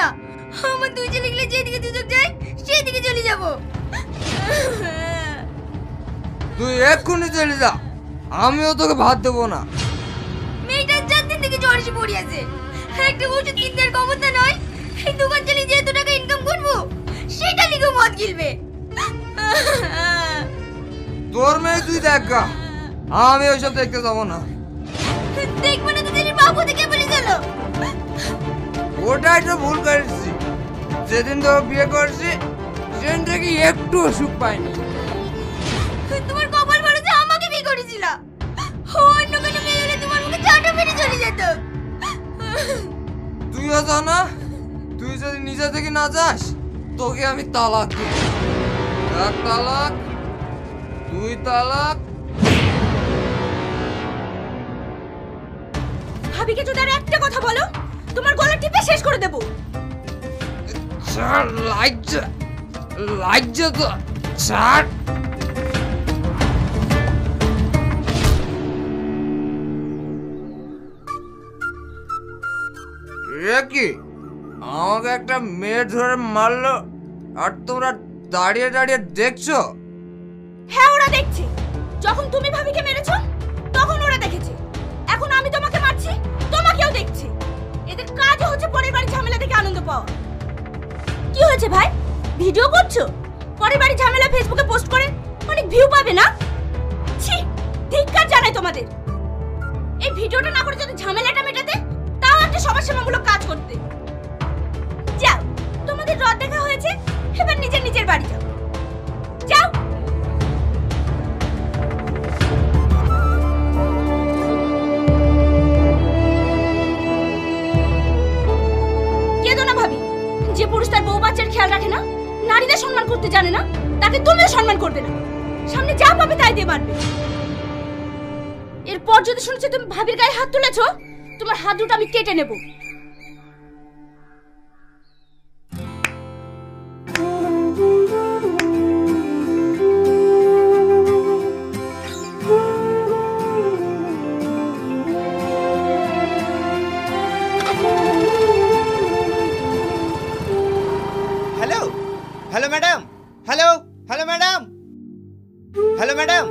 না, আমার দুই ছেলে গেলে যেদিকে দুচোখ যায় সেই দিকে চলে যাব। তুই এক্ষুনি চলে যা, আমিও তোকে ভাত দেবো না। মেয়েটার 4 দিন থেকে জ্বর এসে পড়ে আছে, একটা ওষুধ কিনতে আর ক্ষমতা নয়। এই দোকান চালিয়ে যে এত টাকা ইনকাম করবো সেটা লিখে মদ গিলবে। তোর মেয়ে তুই দেখ গা, আমি ওইসব দেখতে যাবো না। দেখবো না তো দিদি বাবু থেকে বলে চলো। ওটাই তো ভুল করেছি, যেদিন তো বিয়ে করছি সেদিন থেকে একটু সুখ পাইনি। তোমার কপাল ভালো যে আমাকে বিয়ে করেছিল, অন্য কোনো মেয়ে হলে তোমার মুখে চাটা মেরে চলে যেত। তুইও যা না, তুই যদি নিজে থেকে না যাস তোকে আমি তালাক দেব। 1 তালাক, 2 তালাক। ভাবিকে যদি আর একটা কথা বলো তোমার গলা টিপে শেষ করে দেব। ছাড়, লাজ্জা তো ছাড়। কি আমাকে একটা মেয়ে ধরে মারলো আর তোমরা দাঁড়িয়ে দাঁড়িয়ে দেখছো? হ্যাঁ ওরা দেখছে, যখন তুমি ভাবিকে মেরেছো তখন ওরা দেখেছে, এখন আমি তোমাকে মারছি তোমাকেও দেখছে। এদের কাজ হচ্ছে পরের বাড়ি ঝামেলা দেখে আনন্দ পাওয়া। কি হয়েছে ভাই, ভিডিও করছো? পরের বাড়ি ঝামেলা ফেসবুকে পোস্ট করে অনেক ভিউ পাবে না? ছি, ধিক্কার জানাই তোমাদের। এই ভিডিওটা না করে যদি ঝামেলাটা মেটাতে তাও একটা সমাজসেবামূলক কাজ করতে। যাও, তোমাদের রদ দেখা হয়েছে, এবার নিজের বাড়ি যাও। যাও। কেঁদো না ভাবি, যে পুরুষ তার বউ বাচ্চার খেয়াল রাখে না, নারীদের সম্মান করতে জানে না, তাকে তুমিও সম্মান করবে না। সামনে যা পাবে তাই দিয়ে মারবে। এরপর যদি শুনেছি তুমি ভাবির গায়ে হাত তুলেছো, তোমার হাত দুটো আমি কেটে নেব। Hello hello madam, hello hello madam, hello madam.